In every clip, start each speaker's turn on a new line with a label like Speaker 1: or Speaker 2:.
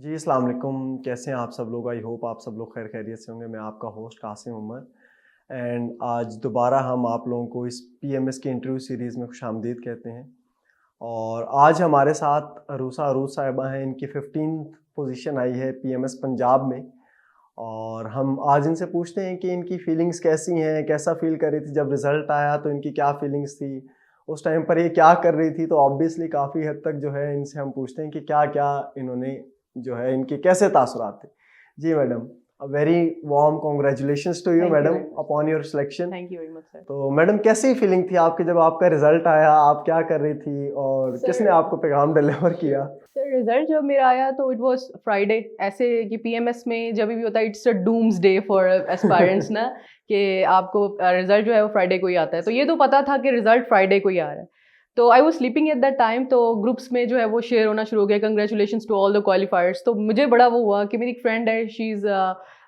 Speaker 1: जी, अस्सलाम वालेकुम। कैसे हैं आप सब लोग? आई होप आप सब लोग खैर खैरियत से होंगे। मैं आपका होस्ट कासिम उमर एंड आज दोबारा हम आप लोगों को इस पीएमएस की इंटरव्यू सीरीज़ में खुशामदीद कहते हैं। और आज हमारे साथ अरूसा अरूज साहिबा हैं। इनकी 15th पोजीशन आई है पीएमएस पंजाब में। और हम आज इनसे पूछते हैं कि इनकी फीलिंग्स कैसी हैं, कैसा फ़ील कर रही थी जब रिज़ल्ट आया, तो इनकी क्या फीलिंग्स थी? उस टाइम पर ये क्या कर रही थी? तो ऑब्वियसली काफ़ी हद तक जो है इनसे हम पूछते हैं कि क्या-क्या इन्होंने जो है इनके कैसे तासुरात थे? जी madam, a very warm congratulations to you
Speaker 2: thank you
Speaker 1: madam
Speaker 2: very much
Speaker 1: upon your selection.
Speaker 2: Thank you very much sir.
Speaker 1: तो मैडम कैसी फीलिंग थी आपकी जब आपका रिज़ल्ट आया? आप क्या कर रही थी और किसने
Speaker 2: सर
Speaker 1: आपको पैगाम डिलीवर किया?
Speaker 2: सर रिजल्ट जब मेरा आया तो इट वाज फ्राइडे। ऐसे कि पीएमएस में जब भी होता है it's a doomsday for aspirants ना, कि आपको रिजल्ट जो है वो फ्राइडे को ही आता है। तो ये तो पता था कि रिजल्ट फ्राइडे को ही आ रहा है। तो I was sleeping at that time, तो ग्रुप्स में जो है वो शेयर होना शुरू हो गया, congratulations to all the qualifiers. तो मुझे बड़ा वो हुआ कि मेरी एक फ्रेंड है, शी इज़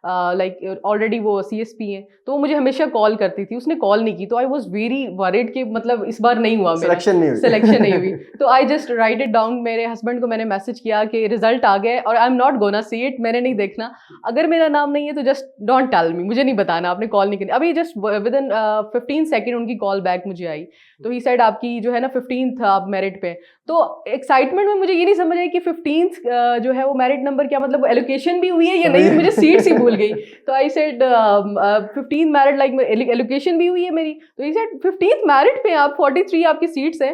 Speaker 2: लाइक ऑलरेडी वो सीएसपी है, तो वो मुझे हमेशा कॉल करती थी। उसने कॉल नहीं की, तो आई वाज वेरी वरीड कि मतलब इस बार नहीं हुआ, मेरा
Speaker 1: सिलेक्शन नहीं हुई।
Speaker 2: सिलेक्शन नहीं हुई। तो I just right it down. मेरे हस्बैंड को मैंने मैसेज किया कि रिजल्ट आ गया और I am not gonna see it, मैंने नहीं देखना। अगर मेरा नाम नहीं है तो जस्ट डोंट टेल मी, मुझे नहीं बताना, आपने कॉल नहीं करनी। अभी जस्ट विद इन 15 सेकेंड उनकी कॉल बैक मुझे आई। तो ही साइड आपकी जो है ना 15th आप मेरिट पे। तो एक्साइटमेंट में मुझे ये नहीं समझ आई कि 15th जो है वो मेरिट नंबर, क्या मतलब एलोकेशन भी हुई है या नहीं, मुझे सीट्स ही भूल गई। तो I said 15 merit, like allocation भी हुई है मेरी। तो ही सेड 15th मेरिट पे आप 43 आपकी सीट्स हैं।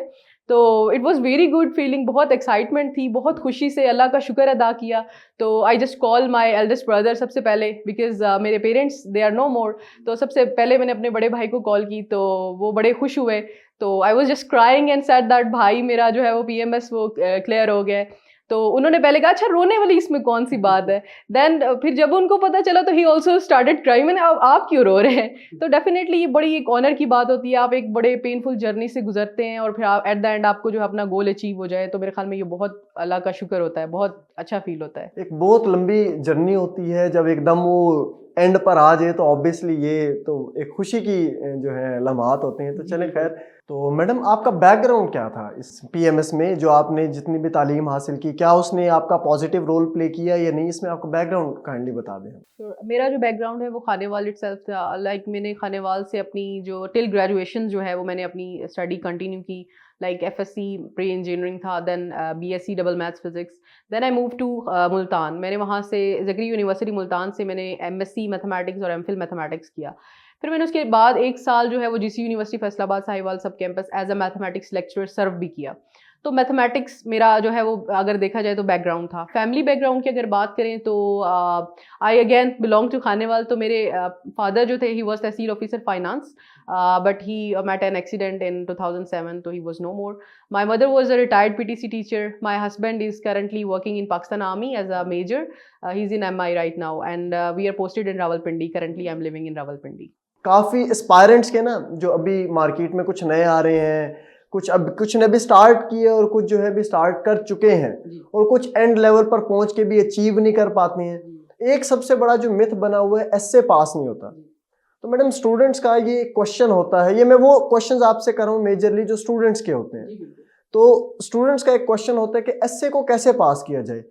Speaker 2: तो it was very good feeling, बहुत एक्साइटमेंट थी, बहुत खुशी से अल्लाह का शुक्र अदा किया। तो I just call my eldest brother सबसे पहले, बिकॉज मेरे पेरेंट्स दे आर नो मोर। तो सबसे पहले मैंने अपने बड़े भाई को कॉल की, तो वो बड़े खुश हुए। तो I was just crying and said that भाई मेरा जो है वो पीएमएस वो क्लियर हो गया है। तो उन्होंने पहले कहा अच्छा रोने वाली इसमें कौन सी बात है। देन फिर जब उनको पता चला तो ही ऑल्सो स्टार्टेड क्राइंग। मैंने आप क्यों रो रहे हैं? तो डेफिनेटली ये बड़ी एक ऑनर की बात होती है, आप एक बड़े पेनफुल जर्नी से गुजरते हैं और फिर आप एट द एंड आपको जो है अपना गोल अचीव हो जाए, तो मेरे ख्याल में ये बहुत अल्लाह का शुक्र होता है, बहुत अच्छा फील होता है।
Speaker 1: एक बहुत लंबी जर्नी होती है, जब एकदम वो एंड पर आ जाए तो ऑब्वियसली ये तो एक खुशी की जो है लम्हात होते हैं। तो चलें खैर। तो मैडम आपका बैकग्राउंड क्या था इस पीएमएस में? जो आपने जितनी भी तालीम हासिल की, क्या उसने आपका पॉजिटिव रोल प्ले किया या नहीं? इसमें आपका बैकग्राउंड काइंडली बता दें।
Speaker 2: तो मेरा जो बैकग्राउंड है वो खानेवाल इटसेल्फ था। लाइक मैंने खानेवाल से अपनी जो टिल ग्रेजुएशन जो है वो मैंने अपनी स्टडी कंटिन्यू की। लाइक एफएससी प्री इंजीनियरिंग था, then BSc double maths physics. Then I move to Multan. मैंने वहाँ से ज़करी यूनिवर्सिटी मुल्तान से मैंने एमएससी मैथमेटिक्स और एमफिल मैथमेटिक्स किया। फिर मैंने उसके बाद 1 साल जो है वो GC university Faisalabad Sahiwal sub campus as a mathematics lecturer serve भी किया। तो मैथमेटिक्स मेरा जो है वो अगर देखा जाए तो बैकग्राउंड था। फैमिली बैकग्राउंड की अगर बात करें तो I again belong to Khanewal. तो मेरे फादर जो थे he was tehsil officer finance, but he met an accident in 2007, तो he was no more. My mother was a retired PTC teacher. My husband is currently working in Pakistan army as a major. He is in MI right now and we are posted in Rawalpindi. Currently I am living in Rawalpindi.
Speaker 1: काफ़ी aspirants के ना, जो अभी market में कुछ नए आ रहे हैं, कुछ ने भी स्टार्ट किए और कुछ जो है भी स्टार्ट कर चुके हैं, और कुछ एंड लेवल पर पहुंच के भी अचीव नहीं कर पाते हैं। एक सबसे बड़ा जो मिथ बना हुआ है, एसए पास नहीं होता। तो मैडम स्टूडेंट्स का ये क्वेश्चन होता है, ये मैं वो क्वेश्चंस आपसे कर रहा हूँ मेजरली जो स्टूडेंट्स के होते हैं। तो स्टूडेंट्स का एक क्वेश्चन होता है कि एसए को कैसे पास किया जाए।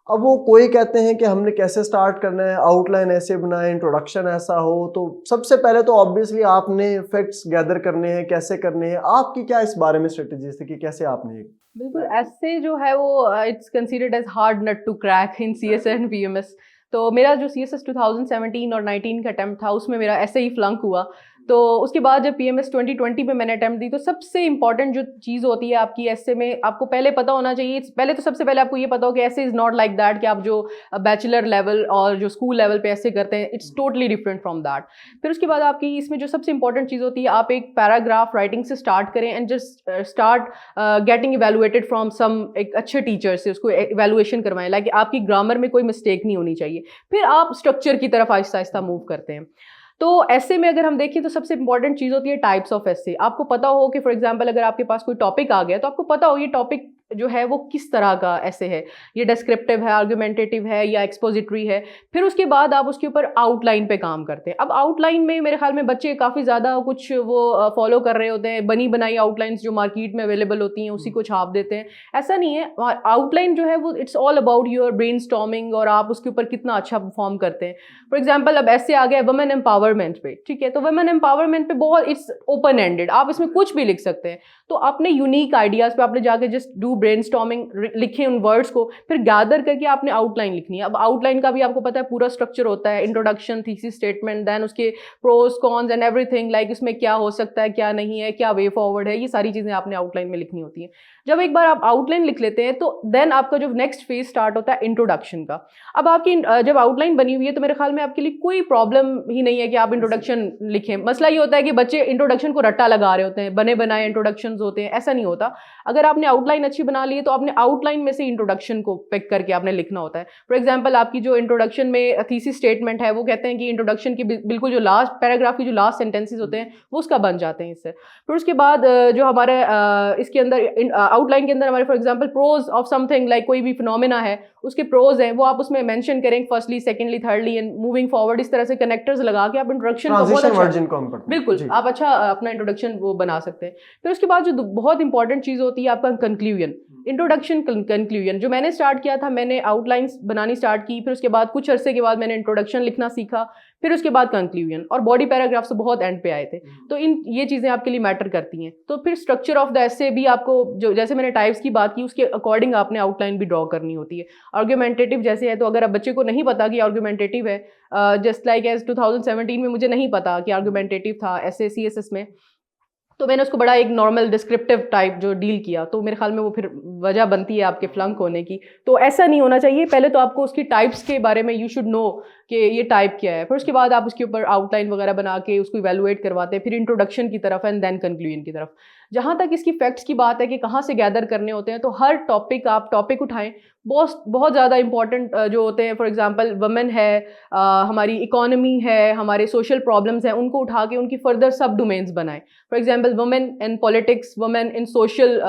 Speaker 1: अब वो कोई कहते हैं कि हमने कैसे स्टार्ट करना है, आउटलाइन ऐसे बनाए, इंट्रोडक्शन ऐसा हो। तो सबसे पहले तो ऑब्वियसली आपने फैक्ट्स गैदर करने हैं, कैसे करने हैं, आपकी क्या इस बारे में स्ट्रेटजी थी कि कैसे आपने?
Speaker 2: बिल्कुल, ऐसे जो है वो it's considered as hard nut to crack in CS and PMS. तो मेरा जो सीएसएस 2017 और 19 का अटेम्प्ट था उसमें मेरा ऐसे ही फ्लंक हुआ। तो उसके बाद जब पीएमएस 2020 में मैंने अटेम्प्ट दी, तो सबसे इंपॉर्टेंट जो चीज़ होती है आपकी ऐसे में, आपको पहले पता होना चाहिए। पहले तो सबसे पहले आपको ये पता हो कि ऐसे इज़ नॉट लाइक दैट कि आप जो बैचलर लेवल और जो स्कूल लेवल पे ऐसे करते हैं, it's totally different from that. फिर उसके बाद आपकी इसमें जो सबसे इंपॉर्टेंट चीज़ होती है, आप एक पैराग्राफ राइटिंग से स्टार्ट करें and just start getting evaluated from some एक अच्छे टीचर से, उसको इवेलुएशन करवाएं। लाइक आपकी ग्रामर में कोई मिस्टेक नहीं होनी चाहिए। फिर आप स्ट्रक्चर की तरफ आहिस्ता आहिस्ता मूव करते हैं। तो ऐसे में अगर हम देखें तो सबसे इंपॉर्टेंट चीज़ होती है टाइप्स ऑफ एसे। आपको पता हो कि फॉर एग्जांपल अगर आपके पास कोई टॉपिक आ गया, तो आपको पता हो ये टॉपिक जो है वो किस तरह का ऐसे है, ये डिस्क्रिप्टिव है, आर्गुमेंटेटिव है या एक्सपोजिटरी है। फिर उसके बाद आप उसके ऊपर आउटलाइन पे काम करते हैं। अब आउटलाइन में मेरे ख्याल में बच्चे काफ़ी ज़्यादा कुछ वो फॉलो कर रहे होते हैं, बनी बनाई आउटलाइंस जो मार्केट में अवेलेबल होती हैं उसी को छाप देते हैं। ऐसा नहीं है, आउटलाइन जो है वो it's all about your brainstorming और आप उसके ऊपर कितना अच्छा परफॉर्म करते हैं। फॉर एग्जाम्पल अब ऐसे आ गया वुमेन एम्पावरमेंट पे, ठीक है, तो वुमेन एम्पावरमेंट पे बहुत इट्स ओपन एंडेड, आप इसमें कुछ भी लिख सकते हैं। तो अपने यूनिक आइडियाज़ पे आपने जाके जस्ट डू ब्रेनस्टॉर्मिंग, लिखे उन वर्ड्स को, फिर गैदर करके आपने आउटलाइन लिखनी है। अब आउटलाइन का भी आपको पता है पूरा स्ट्रक्चर होता है, इंट्रोडक्शन, थीसिस स्टेटमेंट, देन उसके pros cons and everything, like इसमें क्या हो सकता है, क्या नहीं है, क्या वे फॉरवर्ड है, ये सारी चीज़ें आपने आउटलाइन में लिखनी होती हैं। जब एक बार आप आउटलाइन लिख लेते हैं तो देन आपका जो नेक्स्ट फेज स्टार्ट होता है इंट्रोडक्शन का। अब आपकी जब आउटलाइन बनी हुई है तो मेरे ख्याल में आपके लिए कोई प्रॉब्लम ही नहीं है कि आप इंट्रोडक्शन लिखें। मसला ये होता है कि बच्चे इंट्रोडक्शन को रट्टा लगा रहे होते हैं, बने बनाए इंट्रोडक्शंस होते हैं, ऐसा नहीं होता। अगर आपने आउटलाइन अच्छी बना ली है तो आपने आउटलाइन में से इंट्रोडक्शन को पिक करके आपने लिखना होता है। फॉर एग्जाम्पल आपकी जो इंट्रोडक्शन में थीसिस स्टेटमेंट है वो कहते हैं कि इंट्रोडक्शन की बिल्कुल जो लास्ट पैराग्राफ की जो लास्ट सेंटेंसेस होते हैं वो उसका बन जाते हैं इससे। फिर उसके बाद जो हमारे इसके अंदर आउटलाइन के अंदर हमारे for example pros of something, like कोई भी फिनोमेना है उसके प्रोज हैं वो आप उसमें मेंशन करें, firstly, secondly, thirdly and moving forward, इस तरह से कनेक्टर्स लगा के आप इंट्रोडक्शन को बहुत अच्छा, बिल्कुल आप अच्छा अपना इंट्रोडक्शन वो बना सकते हैं। फिर उसके बाद जो बहुत इंपॉर्टेंट चीज़ होती है आपका कंक्लूजन, इंट्रोडक्शन कंक्लूजन। जो मैंने स्टार्ट किया था, मैंने आउटलाइंस बनानी स्टार्ट की, फिर उसके बाद कुछ अरसे के बाद मैंने इंट्रोडक्शन लिखना सीखा, फिर उसके बाद कंक्लूजन, और बॉडी पैराग्राफ्स तो बहुत एंड पे आए थे। तो ये चीज़ें आपके लिए मैटर करती हैं। तो फिर स्ट्रक्चर ऑफ द एसे भी आपको, जो जैसे मैंने टाइप्स की बात की उसके अकॉर्डिंग आपने आउटलाइन भी ड्रॉ करनी होती है। आर्गुमेंटेटिव जैसे है, तो अगर अब बच्चे को नहीं पता कि आर्गुमेंटेटिव है, जस्ट लाइक एज 2017 में मुझे नहीं पता कि आर्गुमेंटेटिव था एसए सीएसएस में, तो मैंने उसको बड़ा एक नॉर्मल डिस्क्रिप्टिव टाइप जो डील किया, तो मेरे ख्याल में वो फिर वजह बनती है आपके फ्लंक होने की। तो ऐसा नहीं होना चाहिए, पहले तो आपको उसकी टाइप्स के बारे में यू शुड नो कि ये टाइप क्या है, फिर उसके बाद आप उसके ऊपर आउटलाइन वगैरह बना के उसको इवेलुएट करवाते हैं, फिर इंट्रोडक्शन की तरफ एंड देन कंक्लूजन की तरफ। जहाँ तक इसकी फैक्ट्स की बात है कि कहाँ से गैदर करने होते हैं, तो हर टॉपिक आप टॉपिक उठाएं, बहुत ज़्यादा इंपॉर्टेंट जो होते हैं, फॉर एग्जांपल वुमेन है, हमारी इकोनॉमी है, हमारे सोशल प्रॉब्लम्स हैं, उनको उठा के उनकी फर्दर सब डोमेन्स बनाएं। For example women in politics, women in social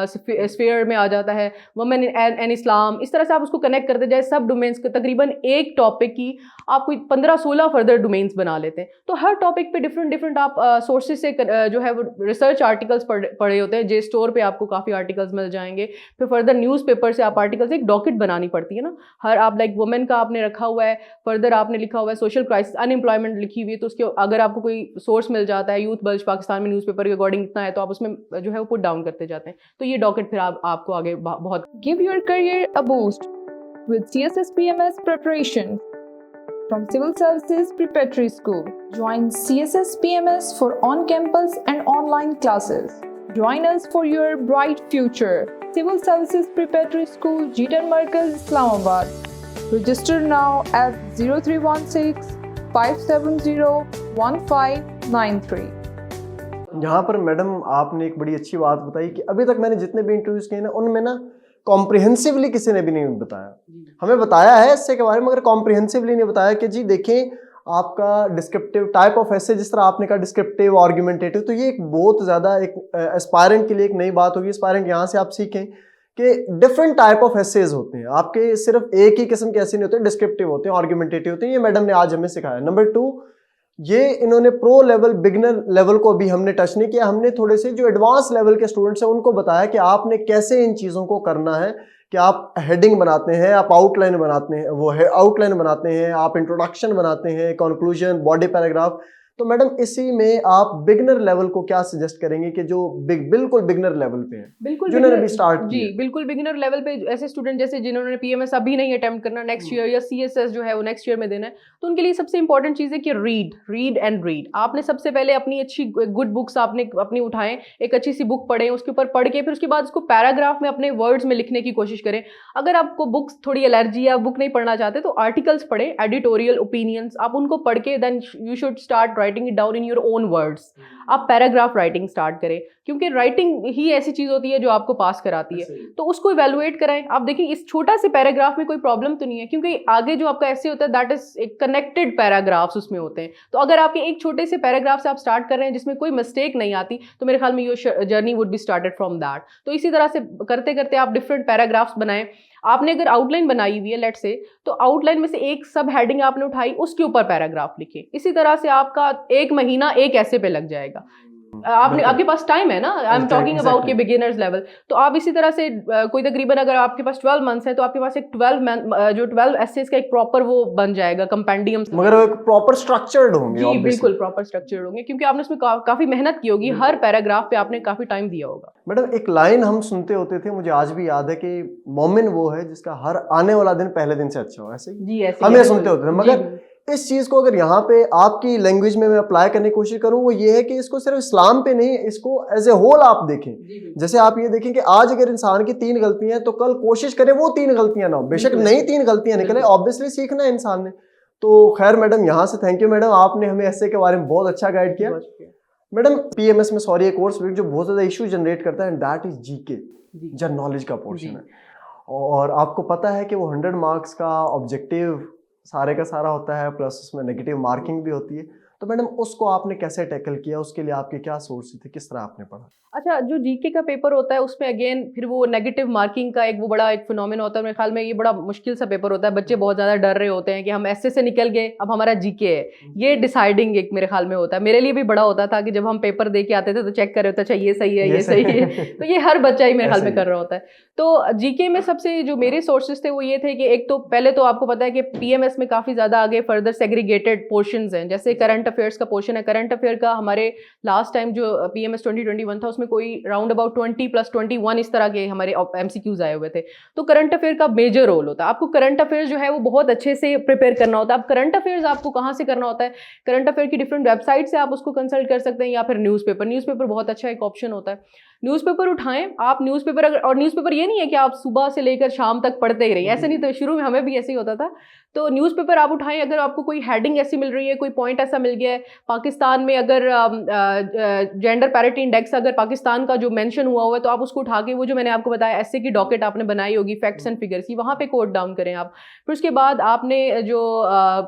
Speaker 2: sphere में आ जाता है, वुमेन इन इस्लाम, इस तरह से आप उसको कनेक्ट करते जाए सब डोमेन्स को। तकरीबन एक टॉपिक की आप कोई 15-16 फर्दर डोमेन्स बना लेते हैं। तो हर टॉपिक पे डिफरेंट आप सोर्सेज से जो है वो रिसर्च आर्टिकल्स पढ़े होते हैं। जे स्टोर पे आपको काफ़ी आर्टिकल्स मिल जाएंगे। फिर फर्दर न्यूज़पेपर से आप आर्टिकल्स, एक डॉकेट बनानी पड़ती है ना, हर आप लाइक वुमेन का आपने रखा हुआ है, फर्दर आपने लिखा हुआ है सोशल क्राइसिस, अनएम्प्लॉयमेंट लिखी हुई है, तो उसके अगर आपको कोई सोर्स मिल जाता है, यूथ बल्ज पाकिस्तान में न्यूज़पेपर के अकॉर्डिंग इतना है, तो आप उसमें जो है वो पुट डाउन करते जाते हैं। तो ये डॉकेट फिर आपको आगे बहुत
Speaker 3: give your career a boost with CSS PMS preparation from Civil Services Preparatory School. Join CSS PMS for on-campus and online classes. Join us for your bright future. Civil Services Preparatory School, Jeetan Markaz, Islamabad. Register now at 0316 570 1593.
Speaker 1: यहाँ पर madam आपने एक बड़ी अच्छी बात बताई कि अभी तक मैंने जितने भी इंटरव्यूज किए ना उनमें ना कॉम्प्रिहेंसिवली किसी ने भी नहीं बताया। हमें बताया है एसे के बारे में, मगर कॉम्प्रिहेंसिवली नहीं बताया कि जी देखें आपका डिस्क्रिप्टिव टाइप ऑफ एसे, जिस तरह आपने कहा डिस्क्रिप्टिव, आर्गुमेंटेटिव, तो ये एक बहुत ज़्यादा एक एस्पायरेंट के लिए एक नई बात होगी। एस्पायरेंट यहाँ से आप सीखें कि डिफरेंट टाइप ऑफ एसेज होते हैं आपके, सिर्फ एक ही किस्म के ऐसे नहीं होते, डिस्क्रिप्टिव होते हैं, आर्गुमेंटेटिव होते हैं। ये मैडम ने आज हमें सिखाया। नंबर 2, ये इन्होंने प्रो लेवल, बिगनर लेवल को भी हमने टच नहीं किया। हमने थोड़े से जो एडवांस लेवल के स्टूडेंट्स हैं उनको बताया कि आपने कैसे इन चीज़ों को करना है, कि आप हेडिंग बनाते हैं, आप आउटलाइन बनाते हैं, वो है आउटलाइन बनाते हैं, आप इंट्रोडक्शन बनाते हैं, कंक्लूजन, बॉडी पैराग्राफ। तो मैडम इसी में आप बिगनर लेवल को क्या सजेस्ट करेंगे कि जो बिल्कुल बिगनर लेवल पे है,
Speaker 2: बिल्कुल
Speaker 1: जिन्होंने भी स्टार्ट
Speaker 2: जी बिल्कुल बिगिनर लेवल पे ऐसे स्टूडेंट जैसे जिन्होंने पीएमएस अभी नहीं अटेम्प्ट करना, नेक्स्ट ईयर या सीएसएस जो है वो नेक्स्ट ईयर में देना है, तो उनके लिए सबसे इंपॉर्टेंट चीज़ है कि रीड एंड रीड। आपने सबसे पहले अपनी अच्छी गुड बुक्स आपने अपनी उठाएं, एक अच्छी सी बुक पढ़ें, उसके ऊपर पढ़ के फिर उसके बाद उसको पैराग्राफ में अपने वर्ड्स में लिखने की कोशिश करें। अगर आपको बुक्स थोड़ी एलर्जी या बुक नहीं पढ़ना चाहते तो आर्टिकल्स पढ़ें, एडिटोरियल ओपिनियंस, आप उनको पढ़ के then you should start writing it down in your own words. आप पैराग्राफ राइटिंग स्टार्ट करें, क्योंकि राइटिंग ही ऐसी चीज़ होती है जो आपको पास कराती है। तो उसको इवेलुएट कराएं। आप देखिए इस छोटा से पैराग्राफ में कोई प्रॉब्लम तो नहीं है, क्योंकि आगे जो आपका ऐसे होता है दैट इज एक कनेक्टेड पैराग्राफ्स उसमें होते हैं। तो अगर आपके एक छोटे से पैराग्राफ से आप स्टार्ट कर रहे हैं जिसमें कोई मिस्टेक नहीं आती, तो मेरे ख्याल में your journey would be started from that. तो इसी तरह से करते करते आप डिफरेंट पैराग्राफ्स बनाएं। आपने अगर आउटलाइन बनाई हुई है लेट से, तो आउटलाइन में से एक सब हेडिंग आपने उठाई, उसके ऊपर पैराग्राफ लिखे। इसी तरह से आपका एक महीना एक ऐसे पे लग जाएगा। आपके पास टाइम है ना, आई एम टॉकिंग अबाउट के बिगिनर्स लेवल। तो आप इसी तरह से कोई तकरीबन अगर आपके पास 12 मंथ्स है तो आपके पास एक 12 एसेस का एक प्रॉपर वो बन जाएगा कंपेंडियम,
Speaker 1: मगर वो एक प्रॉपर स्ट्रक्चर्ड होंगे।
Speaker 2: जी बिल्कुल प्रॉपर स्ट्रक्चर्ड होंगे, क्योंकि आपने उसमें काफी मेहनत की होगी, हर पैराग्राफ पे आपने काफी टाइम दिया होगा।
Speaker 1: मैडम एक लाइन हम सुनते होते थे, मुझे आज भी याद है कि मोमिन वो है जिसका हर आने वाला दिन पहले दिन से अच्छा हो, ऐसे
Speaker 2: जी ऐसे
Speaker 1: हम ये सुनते होते थे। मगर इस चीज को अगर यहाँ पे आपकी लैंग्वेज में मैं अप्लाई करने की कोशिश करूँ, वो ये है कि इसको सिर्फ इस्लाम पे नहीं, इसको एज ए होल आप देखें। जैसे आप ये देखें कि आज अगर इंसान की 3 गलतियां हैं तो कल कोशिश करें वो 3 गलतियां ना हो, बेशक नई 3 गलतियां निकले, ऑब्वियसली सीखना है इंसान ने। तो खैर मैडम, यहाँ से थैंक यू मैडम, आपने हमें ऐसे के बारे में बहुत अच्छा गाइड किया। मैडम पीएमएस में सॉरी एक कोर्स जो बहुत ज्यादा इशू जनरेट करता है, that is GK, general knowledge का पोर्शन है। और आपको पता है कि वो 100 मार्क्स का ऑब्जेक्टिव सारे का सारा होता है, प्लस उसमें नेगेटिव मार्किंग भी होती है। तो मैडम उसको आपने कैसे टैकल किया, उसके लिए आपके क्या सोर्स थे, किस तरह आपने पढ़ा?
Speaker 2: अच्छा, जो जीके का पेपर होता है उसमें अगेन फिर वो नेगेटिव मार्किंग का एक वो बड़ा एक फिनोमेना होता है। मेरे ख्याल में ये बड़ा मुश्किल सा पेपर होता है। बच्चे बहुत ज़्यादा डर रहे होते हैं कि हम ऐसे से निकल गए, अब हमारा जीके है। ये डिसाइडिंग एक मेरे ख्याल में होता है। मेरे लिए भी बड़ा होता था कि जब हम पेपर दे के आते थे तो चेक कर रहे होता, अच्छा ये सही है, ये सही है। तो ये हर बच्चा ही मेरे ख्याल में कर रहा होता है। तो जीके में सबसे जो मेरे सोर्सेज थे वो ये थे कि एक तो पहले तो आपको पता है कि पीएमएस में काफ़ी ज़्यादा आगे फर्दर सेग्रीगेटेड पोर्शंस हैं। जैसे करंट अफेयर्स का पोर्शन है। करंट अफेयर का हमारे लास्ट टाइम जो पीएमएस 2021 था उसमें कोई राउंड अबाउट 20 + 21 इस तरह के हमारे एमसीक्यूज आए हुए थे। तो करंट अफेयर का मेजर रोल होता है। आपको करंट अफेयर्स जो है वो बहुत अच्छे से प्रिपेयर करना होता है। अब करंट अफेयर्स आपको कहाँ से करना होता है? करंट अफेयर की डिफरेंट वेबसाइट से आप उसको कंसल्ट कर सकते हैं, या फिर न्यूज़पेपर बहुत अच्छा एक ऑप्शन होता है। न्यूज़पेपर उठाएं आप। न्यूज़पेपर अगर, और न्यूज़पेपर ये नहीं है कि आप सुबह से लेकर शाम तक पढ़ते ही रहिए, ऐसे नहीं। तो शुरू में हमें भी ऐसे ही होता था। तो न्यूज़पेपर आप उठाएं। अगर आपको कोई हेडिंग ऐसी मिल रही है, कोई पॉइंट ऐसा मिल गया है, पाकिस्तान में अगर जेंडर पैरिटी इंडेक्स अगर पाकिस्तान का जो मेंशन हुआ है, तो आप उसको उठा के वो जो मैंने आपको बताया ऐसे की डॉकेट आपने बनाई होगी फैक्ट्स एंड फिगर्स की, वहाँ पे कोट डाउन करें आप। फिर उसके बाद आपने जो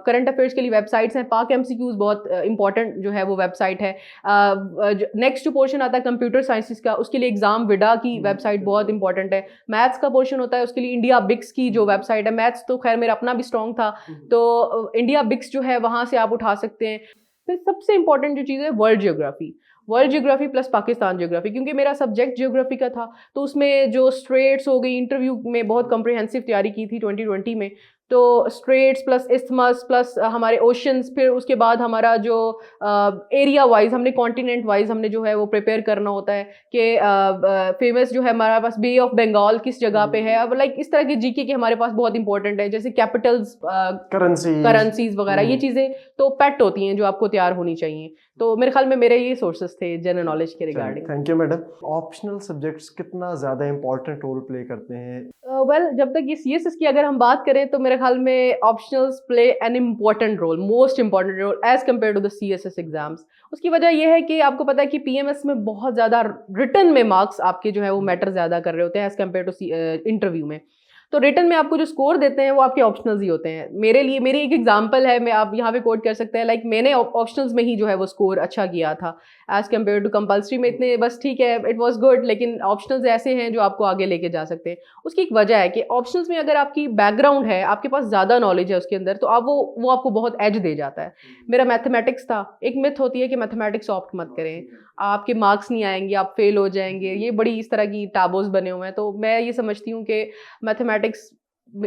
Speaker 2: करंट अफेयर्स के लिए वेबसाइट्स हैं, पाक एमसीक्यूज बहुत इंपॉर्टेंट जो है वो वेबसाइट है। नेक्स्ट जो पोर्शन आता है कंप्यूटर साइंसेस का, उसके लिए एग्जाम विडा की वेबसाइट बहुत इंपॉर्टेंट है। मैथ्स का पोर्शन होता है, उसके लिए इंडिया बिक्स की जो वेबसाइट है। मैथ्स तो खैर मेरा अपना भी स्ट्रॉन्ग था, तो इंडिया बिक्स जो है वहाँ से आप उठा सकते हैं। फिर सबसे इंपॉर्टेंट जो चीज़ है world geography plus Pakistan geography, क्योंकि मेरा सब्जेक्ट जियोग्राफी का था। तो उसमें जो स्ट्रेट्स हो गई, इंटरव्यू में बहुत कॉम्प्रिहेंसिव तैयारी की थी 2020 में। तो स्ट्रेट्स प्लस इस्थमस प्लस हमारे ओशंस, फिर उसके बाद हमारा जो एरिया वाइज हमने कॉन्टिनेंट वाइज हमने जो है वो प्रिपेयर करना होता है कि फेमस जो है हमारे पास बे ऑफ बंगाल किस जगह पे है। अब लाइक इस तरह की जीके के हमारे पास बहुत इंपॉर्टेंट है, जैसे कैपिटल्स, करेंसीज वगैरह, ये चीज़ें तो पेट होती हैं जो आपको तैयार होनी चाहिए। तो मेरे ख्याल में मेरे ये सोर्सेज थे जनरल नॉलेज के regarding.
Speaker 1: Thank you madam. Optional subjects कितना ज़्यादा इंपॉर्टेंट रोल प्ले करते हैं?
Speaker 2: वेल, जब तक ये सीएसएस की अगर हम बात करें तो मेरे ख्याल में optionals play an important role, most important role as compare to the CSS exams. उसकी वजह यह है कि आपको पता है कि पीएमएस में बहुत ज़्यादा रिटन में मार्क्स आपके जो है वो मैटर ज़्यादा कर रहे होते हैं एज कम्पेयर टू इंटरव्यू में। तो रिटन में आपको जो स्कोर देते हैं वो आपके ऑप्शनल्स ही होते हैं। मेरे लिए मेरी एक एग्जांपल है, मैं आप यहाँ पे कोट कर सकते हैं। लाइक मैंने ऑप्शनल्स में ही जो है वो स्कोर अच्छा किया था एज कम्पेयर टू कंपल्सरी में। इतने बस ठीक है, इट वाज गुड, लेकिन ऑप्शनल्स ऐसे हैं जो आपको आगे लेके जा सकते हैं। उसकी एक वजह है कि ऑप्शनल्स में अगर आपकी बैकग्राउंड है, आपके पास ज़्यादा नॉलेज है उसके अंदर, तो आप वो आपको बहुत एज दे जाता है। मेरा मैथमेटिक्स था। एक मिथ होती है कि मैथमेटिक्स ऑप्ट मत करें, आपके मार्क्स नहीं आएंगे, आप फेल हो जाएंगे, ये बड़ी इस तरह की टाबोज बने हुए हैं। तो मैं ये समझती हूँ कि मैथमेटिक्स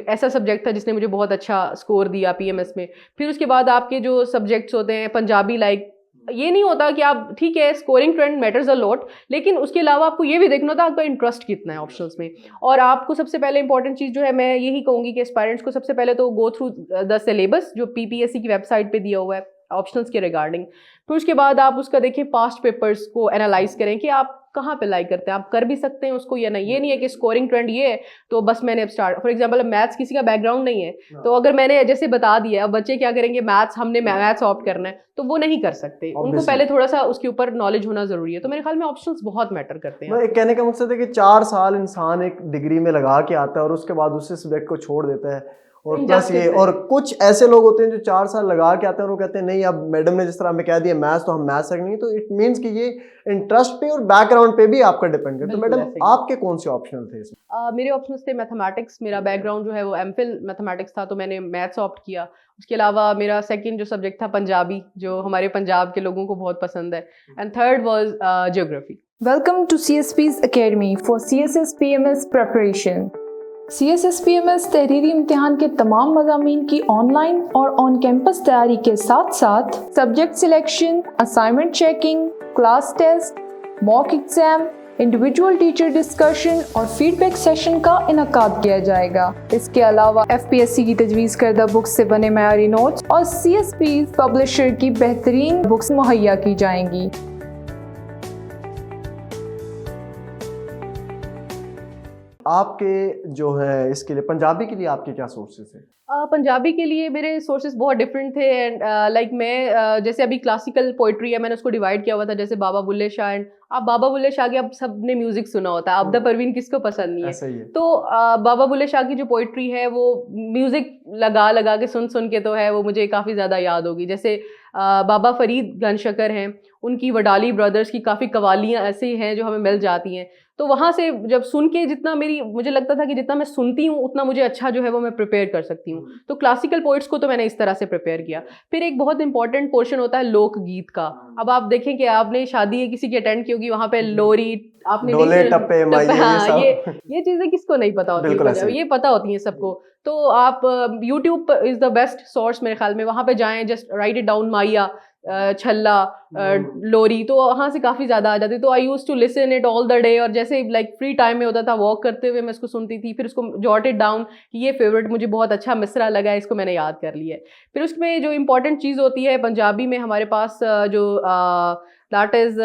Speaker 2: ऐसा सब्जेक्ट था जिसने मुझे बहुत अच्छा स्कोर दिया पीएमएस में। फिर उसके बाद आपके जो सब्जेक्ट्स होते हैं पंजाबी, लाइक ये नहीं होता कि आप ठीक है scoring trend matters a lot, लेकिन उसके अलावा आपको ये भी देखना होता है आपका इंटरेस्ट कितना है ऑप्शनल्स में। और आपको सबसे पहले इंपॉर्टेंट चीज़ जो है, मैं यही कहूँगी कि एस्पायरेंट्स को सबसे पहले तो गो थ्रू द सिलेबस जो पीपीएससी की वेबसाइट पे दिया हुआ है ऑप्शनल्स के रिगार्डिंग। फिर उसके बाद आप उसका देखें, पास्ट पेपर्स को एनालाइज करें कि आप कहाँ पे लाइक करते हैं, आप कर भी सकते हैं उसको या नहीं। ये नहीं है कि स्कोरिंग ट्रेंड ये है तो बस मैंने अब स्टार्ट, फॉर एग्जांपल मैथ्स किसी का बैकग्राउंड नहीं है तो अगर मैंने जैसे बता दिया, अब बच्चे क्या करेंगे, मैथ्स हमने मैथ्स ऑप्ट करना है तो वो नहीं कर सकते, उनको पहले थोड़ा सा उसके ऊपर नॉलेज होना जरूरी है। तो मेरे ख्याल में ऑप्शंस बहुत मैटर करते हैं।
Speaker 1: कहने का मकसद है कि 4 साल इंसान एक डिग्री में लगा के आता है और उसके बाद उसी सब्जेक्ट को छोड़ देता है, और प्लस ये, और कुछ ऐसे लोग होते हैं जो 4 साल लगा के आते हैं और वो कहते हैं नहीं अब मैडम ने जिस तरह हमें कह दिया मैथ्स तो हम मैथ्स रखेंगे। तो इट मींस कि ये इंटरेस्ट पे और बैकग्राउंड पे भी आपका डिपेंड करता है। तो मैडम आपके कौन से ऑप्शनल थे इसमें?
Speaker 2: मेरे ऑप्शंस थे मैथमेटिक्स, मेरा बैकग्राउंड जो है वो एमफिल मैथमेटिक्स था तो मैंने मैथ्स ऑप्ट किया। उसके अलावा मेरा सेकंड जो सब्जेक्ट था पंजाबी, जो हमारे पंजाब के लोगों को बहुत पसंद है, and third was geography.
Speaker 3: Welcome to CSP's Academy for CSS PMS preparation. CSS PMS तहरीरी इम्तिहान के तमाम मज़ामीन की ऑनलाइन और ऑन कैंपस तैयारी के साथ साथ subject selection, assignment checking, class test, mock exam, individual teacher discussion और फीडबैक सेशन का इनकाद किया जाएगा। इसके अलावा FPSC की तजवीज़ करदा बुक्स से बने मयारी नोट्स और CSP पब्लिशर की बेहतरीन बुक्स मुहैया की जाएंगी।
Speaker 1: आपके जो है इसके लिए पंजाबी के लिए आपके क्या सोर्सेस हैं?
Speaker 2: पंजाबी के लिए मेरे सोर्सेज बहुत डिफरेंट थे एंड लाइक मैं जैसे अभी क्लासिकल पोइट्री है मैंने उसको डिवाइड किया हुआ था, जैसे बाबा बुल्ले शाह। एंड आप बाबा बुल्ले शाह की अब सबने म्यूजिक सुना होता है, आबदा परवीन किसको पसंद नहीं है। तो बाबा बुल्ले शाह की जो पोइट्री है वो म्यूजिक लगा लगा के सुन सुन के तो है वो मुझे काफ़ी ज़्यादा याद होगी। जैसे बाबा फरीद गनशकर हैं, उनकी वडाली ब्रदर्स की काफ़ी कवालियाँ ऐसी हैं जो हमें मिल जाती हैं। तो वहाँ से जब सुन के जितना मुझे लगता था कि जितना मैं सुनती हूँ उतना मुझे अच्छा जो है वो मैं प्रिपेयर कर सकती हूँ। तो क्लासिकल पोइट्स को तो मैंने इस तरह से प्रिपेयर किया। फिर एक बहुत इंपॉर्टेंट पोर्शन होता है लोकगीत का। अब आप देखें कि आपने शादी किसी की अटेंड की होगी, वहाँ पे लोरी आपने
Speaker 1: टप्पे,
Speaker 2: हाँ, ये चीज़ें किसको नहीं पता होती है, ये पता होती हैं सबको। तो आप YouTube is the best source मेरे ख्याल में, वहाँ पे जाएं, जस्ट राइट इट डाउन, माइया, छल्ला, लोरी, तो वहाँ से काफ़ी ज़्यादा आ जाती। तो I used to listen it all the day, और जैसे लाइक फ्री टाइम में होता था वॉक करते हुए मैं इसको सुनती थी, फिर उसको जॉट इट डाउन कि ये फेवरेट मुझे बहुत अच्छा मिसरा लगा है, इसको मैंने याद कर लिया है। फिर उसमें जो इंपॉर्टेंट चीज़ होती है पंजाबी में हमारे पास जो दैट इज़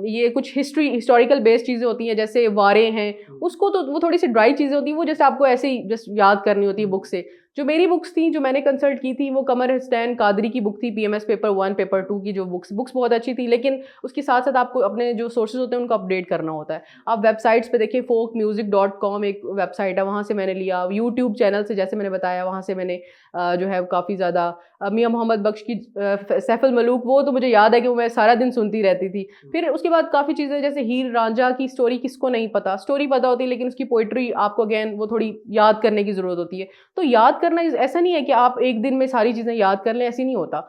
Speaker 2: ये कुछ हिस्टोरिकल बेस्ड चीज़ें होती हैं, जैसे वारें हैं, उसको तो वो थोड़ी सी ड्राई चीज़ें होती हैं, वो जैसे आपको ऐसे ही जस्ट याद करनी होती है बुक से। जो मेरी बुक्स थी जो मैंने कंसल्ट की थी वो कमर हसनैन कादरी की बुक थी, PMS पेपर 1 पेपर 2 की जो बुक्स बहुत अच्छी थी, लेकिन उसके साथ साथ आपको अपने जो सोर्सेज होते हैं उनको अपडेट करना होता है। आप वेबसाइट्स पे देखिए, folkmusic.com एक वेबसाइट है, वहाँ से मैंने लिया। यूट्यूब चैनल से जैसे मैंने बताया वहाँ से मैंने जो है काफ़ी ज़्यादा मियाँ मोहम्मद बख्श की सैफुल मलूक, वो तो मुझे याद है कि वो मैं सारा दिन सुनती रहती थी। फिर उसके बाद काफ़ी चीज़ें जैसे हीर रांझा की स्टोरी किसको नहीं पता, स्टोरी पता होती है लेकिन उसकी पोइट्री आपको अगेन वो थोड़ी याद करने की ज़रूरत होती है। तो याद करना ऐसा नहीं है कि आप एक दिन में सारी चीज़ें याद कर लें, ऐसी नहीं होता।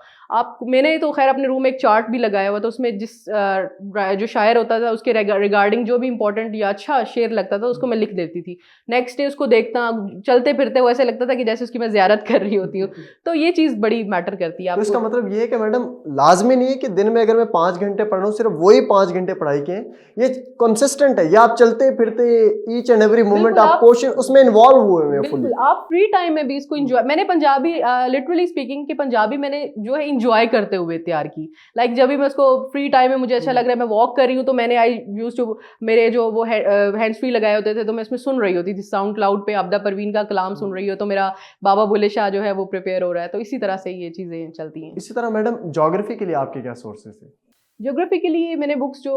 Speaker 2: मैंने तो खैर अपने रूम में एक चार्ट भी लगाया हुआ था, उसमें जिस जो शायर होता था उसके रिगार्डिंग जो भी इंपॉर्टेंट या अच्छा शेर लगता था उसको मैं लिख देती थी। नेक्स्ट डे उसको देखता, चलते फिरते वो ऐसे लगता था कि जैसे उसकी मैं ज़ियारत कर रही होती हूँ। तो ये चीज़ बड़ी मैटर करती है।
Speaker 1: तो इसका मतलब ये है कि मैडम लाजमी नहीं है कि दिन में अगर मैं 5 घंटे पढ़ रहा हूँ सिर्फ वही 5 घंटे पढ़ाई के, ये कंसिस्टेंट है, या आप चलते फिरते ईच एंड एवरी मोमेंट आप क्वेश्चन उसमें इन्वॉल्व हुए हैं फुली।
Speaker 2: आप फ्री टाइम में भी इसको एंजॉय, मैंने पंजाबी लिटरली स्पीकिंग कि पंजाबी मैंने जो है इंजॉय करते हुए तैयार की। लाइक जब भी मैं उसको फ्री टाइम में मुझे अच्छा लग रहा है, मैं वॉक कर रही हूँ, तो मैंने आई यूज टू मेरे जो वो हैंड्स फ्री लगाए होते थे तो मैं इसमें सुन रही होती थी, साउंड क्लाउड पे आबदा परवीन का कलाम सुन रही हो तो मेरा बाबा बुल्ले शाह जो है वो प्रिपेयर हो रहा है। तो इसी तरह से ये चीज़ें चलती हैं।
Speaker 1: इसी तरह मैडम ज्योग्राफी के लिए आपके क्या सोर्सेस हैं?
Speaker 2: ज्योग्राफी के लिए मैंने बुक्स जो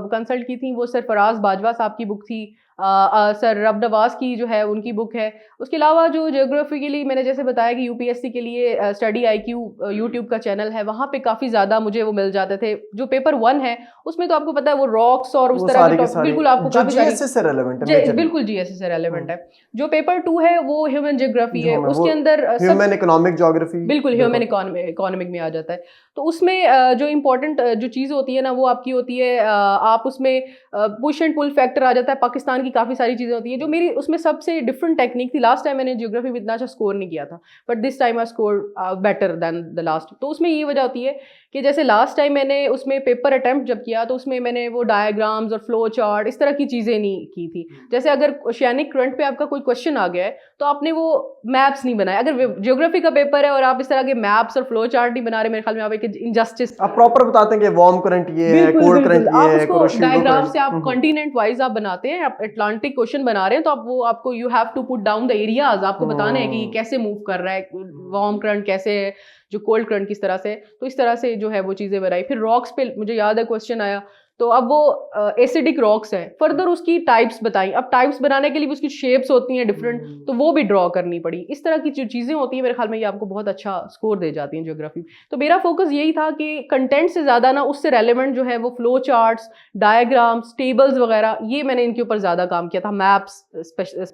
Speaker 2: कंसल्ट की थी वो सर फराज बाजवा साहब की बुक थी, सर रब नवाज की जो है उनकी बुक है। उसके अलावा जो ज्योग्राफी के लिए मैंने जैसे बताया कि UPSC के लिए स्टडी IQ यूट्यूब का चैनल है, वहाँ पे काफ़ी ज़्यादा मुझे वो मिल जाते थे। जो पेपर 1 है उसमें तो आपको पता है वो रॉक्स और उस तरह के बिल्कुल आपको काफ़ी
Speaker 1: GSS से रेलेवेंट है,
Speaker 2: बिल्कुल GSS से रेलेवेंट है। जो पेपर 2 है वो ह्यूमन ज्योग्राफी है, उसके अंदर
Speaker 1: ह्यूमन इकोनॉमिक ज्योग्राफी, बिल्कुल
Speaker 2: ह्यूमन इकोनॉमिक में आ जाता है। तो उसमें जो इम्पोर्टेंट जो चीज़ होती है ना वो आपकी होती है, आप उसमें पुश एंड पुल फैक्टर आ जाता है, पाकिस्तान की की काफ़ी सारी चीज़ें होती हैं जो मेरी उसमें सबसे डिफरेंट टेक्निक थी। लास्ट टाइम मैंने ज्योग्राफी में इतना अच्छा स्कोर नहीं किया था, but this time I score better than the last. तो उसमें ये वजह होती है कि जैसे लास्ट टाइम मैंने उसमें पेपर अटैम्प्ट जब किया तो उसमें मैंने वो डायग्राम्स और फ्लो चार्ट इस तरह की चीज़ें नहीं की थी। जैसे अगर ओशियानिक करंट पे आपका कोई क्वेश्चन आ गया है तो आपने वो मैप्स नहीं बनाए। अगर ज्योग्राफी का पेपर है और आप इस तरह के मैप्स और फ्लो चार्ट नहीं बना रहे, मेरे ख्याल में आप एक इनजस्टिस।
Speaker 1: आप प्रॉपर बताते हैं कि वार्म करंट ये है, कोल्ड करंट ये
Speaker 2: आप
Speaker 1: है,
Speaker 2: उसको
Speaker 1: कुरोशियो
Speaker 2: डायग्राम
Speaker 1: करंट।
Speaker 2: से आप कॉन्टिनेंट वाइज आप बनाते हैं, आप अटलांटिक क्वेश्चन बना रहे हैं तो आप वो आपको you have to put down the areas, आपको बताना है कि कैसे मूव कर रहा है, वार्म करंट कैसे है, जो कोल्ड करंट किस तरह से। तो इस तरह से जो है वो चीज़ें बनाई। फिर रॉक्स पे मुझे याद है क्वेश्चन आया, तो अब वो एसिडिक रॉक्स है, फर्दर उसकी टाइप्स बताई। अब टाइप्स बनाने के लिए उसकी शेप्स होती हैं डिफरेंट, तो वो भी ड्रॉ करनी पड़ी। इस तरह की जो चीज़ें होती हैं मेरे ख्याल में ये आपको बहुत अच्छा स्कोर दे जाती हैं ज्योग्राफी। तो मेरा फोकस यही था कि कंटेंट से ज़्यादा ना उससे रेलेवेंट जो है वो फ्लो चार्ट्स, डायग्राम्स, टेबल्स वगैरह, ये मैंने इनके ऊपर ज़्यादा काम किया था। मैप्स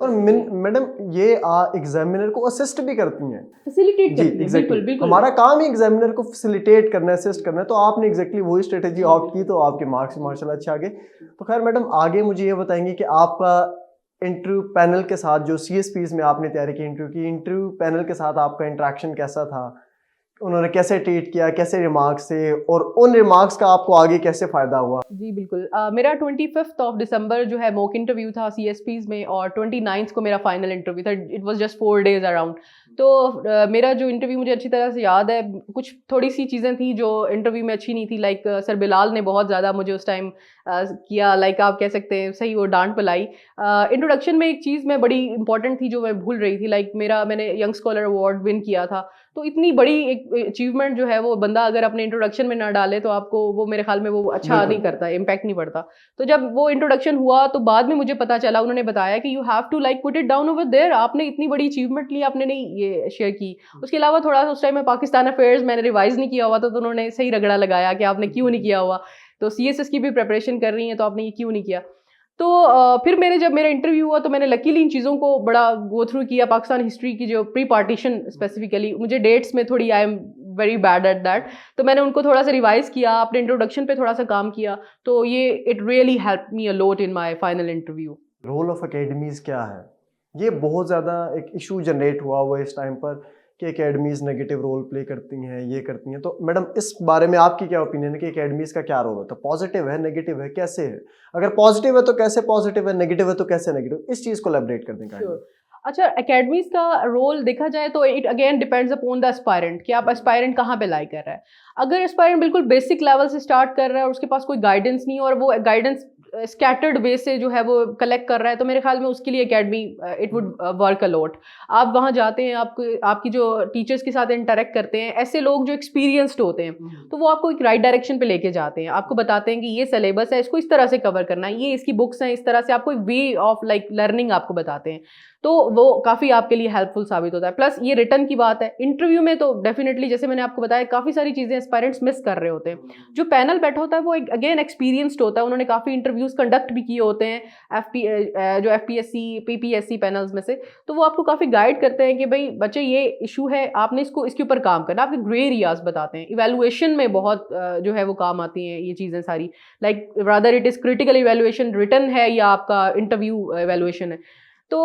Speaker 1: और मैडम ये एग्जामिनर को असिस्ट भी करती हैं,
Speaker 2: फैसिलिटेट
Speaker 1: जी
Speaker 2: करती हैं।
Speaker 1: एग्जैक्टली।
Speaker 2: बिल्कुल बिल्कुल।
Speaker 1: हमारा काम ही एग्जामिनर को फैसिलिटेट करना है, असिस्ट करना है। तो आपने एग्जैक्टली वही स्ट्रेटेजी ऑप्ट की, तो आपके मार्क्स माशाल्लाह अच्छे आ गए। तो खैर मैडम आगे मुझे ये बताएंगे कि आपका इंटरव्यू पैनल के साथ, जो CSPs में आपने तैयारी की इंटरव्यू पैनल के साथ आपका इंटरेक्शन कैसा था, उन्होंने कैसे ट्रीट किया, कैसे रिमार्क्स थे, और उन रिमार्क्स का आपको आगे कैसे फायदा हुआ?
Speaker 2: जी बिल्कुल। मेरा 25th ऑफ दिसंबर जो है मॉक इंटरव्यू था CSPs में, और 29th को मेरा फाइनल इंटरव्यू था। It was just 4 days around. तो मेरा जो इंटरव्यू मुझे अच्छी तरह से याद है। कुछ थोड़ी सी चीज़ें थी जो इंटरव्यू में अच्छी नहीं थी, लाइक सर बिलाल ने बहुत ज़्यादा मुझे उस टाइम किया, लाइक आप कह सकते हैं सही वो डांट पलाई। इंट्रोडक्शन में एक चीज़ मैं बड़ी इंपॉर्टेंट थी जो मैं भूल रही थी, लाइक मैंने यंग स्कॉलर अवार्ड विन किया था। तो इतनी बड़ी एक अचीवमेंट जो है वो बंदा अगर अपने इंट्रोडक्शन में ना डाले तो आपको वो मेरे ख्याल में वो अच्छा नहीं करता, इम्पैक्ट नहीं पड़ता। तो जब वो इंट्रोडक्शन हुआ तो बाद में मुझे पता चला, उन्होंने बताया कि you have to like put it down over there, आपने इतनी बड़ी अचीवमेंट ली, आपने नहीं ये शेयर की। उसके अलावा थोड़ा सा उस टाइम में पाकिस्तान अफेयर्स मैंने रिवाइज नहीं किया हुआ था, तो उन्होंने सही रगड़ा लगाया कि आपने क्यों नहीं किया हुआ, तो CSS की भी प्रिपरेशन कर रही हैं तो आपने ये क्यों नहीं किया। तो फिर जब मेरा इंटरव्यू हुआ तो मैंने लकीली इन चीज़ों को बड़ा गो थ्रू किया। पाकिस्तान हिस्ट्री की जो प्री पार्टीशन स्पेसिफिकली, मुझे डेट्स में थोड़ी I am very bad at that, तो मैंने उनको थोड़ा सा रिवाइज किया, अपने इंट्रोडक्शन पे थोड़ा सा काम किया। तो ये it really help me a lot in my final interview.
Speaker 1: Role of academies क्या है? ये बहुत ज़्यादा एक इशू जनरेट हुआ हुआ है इस टाइम पर कि एकेडमीज नेगेटिव रोल प्ले करती हैं, ये करती हैं। तो मैडम इस बारे में आपकी क्या ओपिनियन है कि एकेडमीज का क्या रोल होता है? पॉजिटिव है, नेगेटिव है, कैसे है? अगर पॉजिटिव है तो कैसे पॉजिटिव है, नेगेटिव है तो कैसे नेगेटिव? इस चीज़ को एलैबोरेट कर दें काइंडली।
Speaker 2: अच्छा, एकेडमीज का रोल देखा जाए तो it again depends upon the aspirant कि आप एस्पायरेंट कहाँ पे लाई कर रहा है। अगर एस्पायरेंट बिल्कुल बेसिक लेवल से स्टार्ट कर रहा है और उसके पास कोई गाइडेंस नहीं और वो गाइडेंस स्कैटर्ड वे से जो है वो कलेक्ट कर रहा है, तो मेरे ख्याल में उसके लिए academy it would work a lot. आप वहाँ जाते हैं, आपकी जो टीचर्स के साथ इंटरेक्ट करते हैं, ऐसे लोग जो एक्सपीरियंस्ड होते हैं, तो वो आपको एक राइट डायरेक्शन पे लेके जाते हैं, आपको बताते हैं कि ये सिलेबस है, इसको इस तरह से कवर करना है, ये इसकी बुक्स हैं, इस तरह से आपको एक वे ऑफ लाइक लर्निंग आपको बताते हैं। तो वो काफ़ी आपके लिए हेल्पफुल साबित होता है। प्लस ये रिटर्न की बात है, इंटरव्यू में तो डेफिनेटली जैसे मैंने आपको बताया काफ़ी सारी चीज़ें एस्पायरेंट्स मिस कर रहे होते हैं। जो पैनल बैठा होता है वो अगेन एक्सपीरियंस्ड होता है, उन्होंने काफ़ी इंटरव्यूज़ कंडक्ट भी किए होते हैं जो FPSC PPSC पैनल्स में से, तो वो आपको काफ़ी गाइड करते हैं कि भाई बच्चे ये इशू है, आपने इसके ऊपर काम करना। आपके ग्रे एरियाज बताते हैं, इवेलुएशन में बहुत जो है वो काम आती हैं ये चीज़ें सारी, like rather it is critical evaluation return है या आपका इंटरव्यू इवेलुएशन है। तो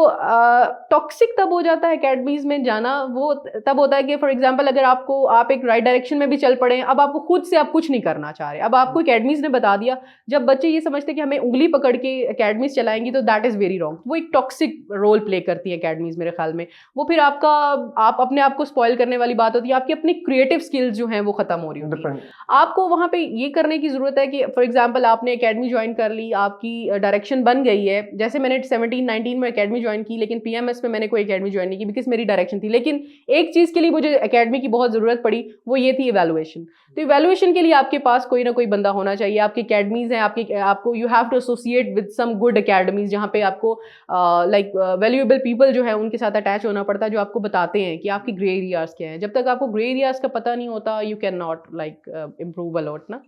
Speaker 2: टॉक्सिक तब हो जाता है एकेडमीज में जाना, वो तब होता है कि फॉर एग्जांपल अगर आप एक राइट डायरेक्शन में भी चल पड़े, अब आपको खुद से आप कुछ नहीं करना चाह रहे, अब आपको एकेडमीज ने बता दिया। जब बच्चे ये समझते हैं कि हमें उंगली पकड़ के एकेडमीज चलाएंगी तो दैट इज़ वेरी रॉन्ग। वो एक टॉक्सिक रोल प्ले करती है एकेडमीज मेरे ख्याल में। वो फिर आप अपने आप को स्पॉइल करने वाली बात होती है, आपकी अपनी क्रिएटिव स्किल्स जो हैं वो खत्म हो रही होती है। आपको वहाँ पे ये करने की ज़रूरत है कि फॉर एग्जाम्पल आपने एकेडमी ज्वाइन कर ली, आपकी डायरेक्शन बन गई है। जैसे मैंने 17-19 में एकेडमी ज्वाइन की, लेकिन PMS में मैंने कोई एकेडमी ज्वाइन नहीं की बिकॉज मेरी डायरेक्शन थी। लेकिन एक चीज़ के लिए मुझे एकेडमी की बहुत ज़रूरत पड़ी, वो ये थी इवैल्यूएशन। तो इवैल्यूएशन के लिए आपके पास कोई ना कोई बंदा होना चाहिए। आपकी एकेडमीज़ हैं, आपको you have to associate with some good academies, जहाँ पे आपको लाइक वैल्यूएबल पीपल जो है उनके साथ अटैच होना पड़ता है, जो आपको बताते हैं कि आपकी ग्रे एरियाज़ क्या हैं। जब तक आपको ग्रे एरियाज़ का पता नहीं होता, you can not like improve a lot ना।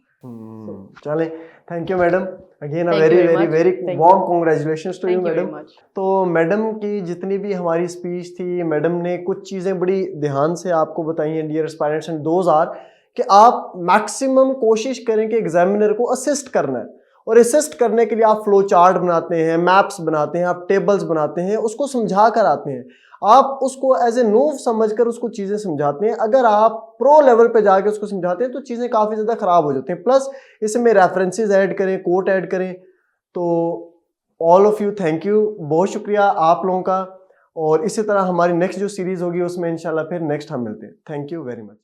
Speaker 1: चलें, thank you madam, again a very warm congratulations to you madam. तो मैडम की जितनी भी हमारी स्पीच थी, मैडम ने कुछ चीज़ें बड़ी ध्यान से आपको बताई हैं dear aspirants, and those are कि आप मैक्सिमम कोशिश करें कि एग्जामिनर को असिस्ट करना है। और असिस्ट करने के लिए आप फ्लो चार्ट बनाते हैं, मैप्स बनाते हैं, आप टेबल्स बनाते हैं, उसको समझा कर आते हैं, आप उसको एज ए नूव समझकर उसको चीज़ें समझाते हैं। अगर आप प्रो लेवल पे जाके उसको समझाते हैं तो चीज़ें काफ़ी ज़्यादा ख़राब हो जाती हैं। प्लस इसमें रेफरेंसेस ऐड करें, कोट ऐड करें। तो all of you thank you, बहुत शुक्रिया आप लोगों का। और इसी तरह हमारी नेक्स्ट जो सीरीज़ होगी उसमें इंशाल्लाह फिर नेक्स्ट हम मिलते हैं। Thank you very much.